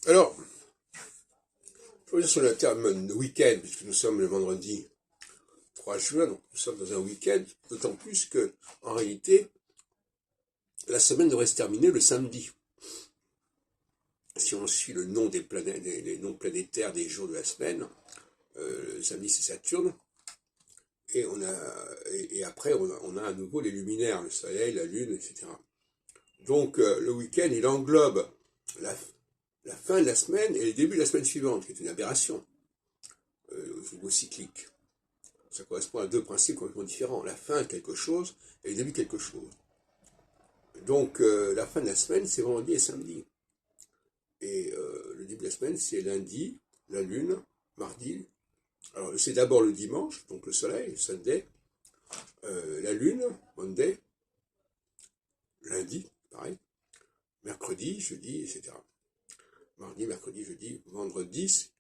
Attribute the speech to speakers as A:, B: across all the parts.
A: Alors, je reviens sur le terme week-end, puisque nous sommes le vendredi 3 juin, donc nous sommes dans un week-end, d'autant plus que, en réalité, la semaine devrait se terminer le samedi. Si on suit le nom des planètes, les noms planétaires des jours de la semaine, le samedi c'est Saturne, et après on a à nouveau les luminaires, le soleil, la lune, etc. Donc le week-end il englobe la fin de la semaine et le début de la semaine suivante, qui est une aberration au niveau cyclique. Ça correspond à deux principes complètement différents, la fin de quelque chose et le début de quelque chose. Donc la fin de la semaine c'est vendredi et samedi. Et le début de la semaine c'est lundi, la lune, mardi. Alors c'est d'abord le dimanche, donc le soleil, Sunday, la lune, Monday, lundi, pareil, mercredi, jeudi, etc. Mardi, mercredi, jeudi, vendredi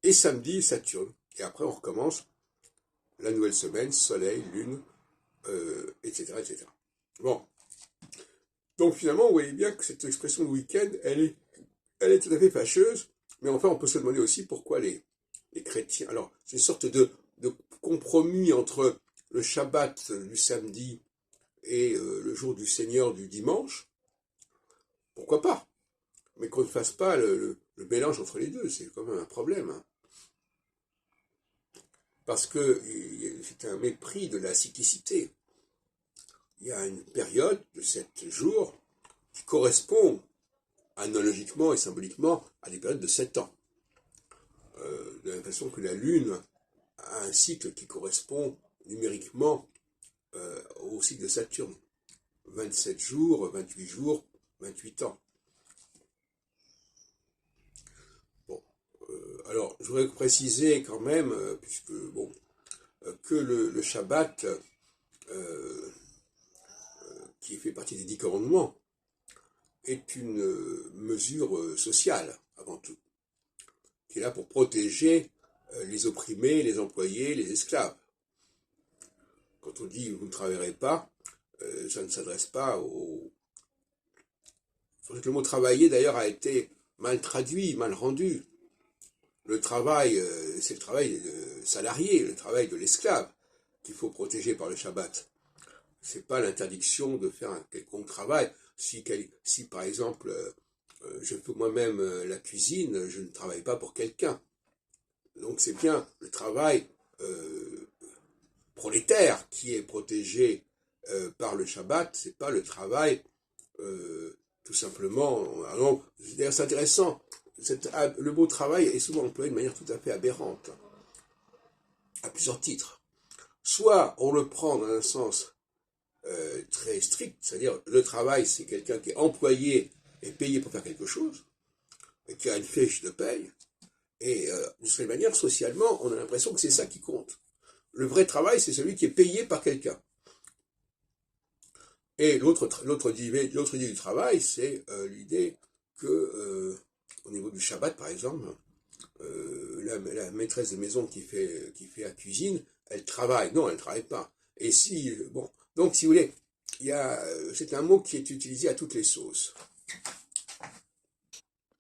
A: et samedi, Saturne. Et après on recommence la nouvelle semaine, soleil, lune, etc., etc. Bon. Donc finalement, vous voyez bien que cette expression de week-end, elle est tout à fait fâcheuse, mais enfin on peut se demander aussi pourquoi les chrétiens... Alors, c'est une sorte de compromis entre le Shabbat du samedi et le jour du Seigneur du dimanche. Pourquoi pas? Mais qu'on ne fasse pas le mélange entre les deux, c'est quand même un problème. Hein. Parce que c'est un mépris de la cyclicité. Il y a une période de 7 jours qui correspond analogiquement et symboliquement à des périodes de 7 ans. De la même façon que la Lune a un cycle qui correspond numériquement au cycle de Saturne. 27 jours, 28 jours, 28 ans. Bon, alors je voudrais préciser quand même, puisque bon, que le Shabbat, qui fait partie des 10 commandements, est une mesure sociale avant tout, qui est là pour protéger les opprimés, les employés, les esclaves. Quand on dit vous ne travaillerez pas, ça ne s'adresse pas aux... Le mot travailler d'ailleurs a été mal traduit, mal rendu. Le travail, c'est le travail salarié, le travail de l'esclave qu'il faut protéger par le Shabbat. C'est pas l'interdiction de faire un quelconque travail. Si par exemple je fais moi-même la cuisine, je ne travaille pas pour quelqu'un. Donc c'est bien le travail prolétaire qui est protégé par le Shabbat, c'est pas le travail tout simplement. Alors, d'ailleurs c'est intéressant, le mot travail est souvent employé de manière tout à fait aberrante, à plusieurs titres. Soit on le prend dans un sens très strict, c'est-à-dire le travail c'est quelqu'un qui est employé et payé pour faire quelque chose, et qui a une fiche de paye, et d'une certaine manière, socialement, on a l'impression que c'est ça qui compte. Le vrai travail, c'est celui qui est payé par quelqu'un. Et l'autre idée du travail, c'est l'idée que, au niveau du Shabbat, par exemple, la maîtresse de maison qui fait la cuisine, elle travaille. Non, elle ne travaille pas. Et si, bon, donc si vous voulez, c'est un mot qui est utilisé à toutes les sauces.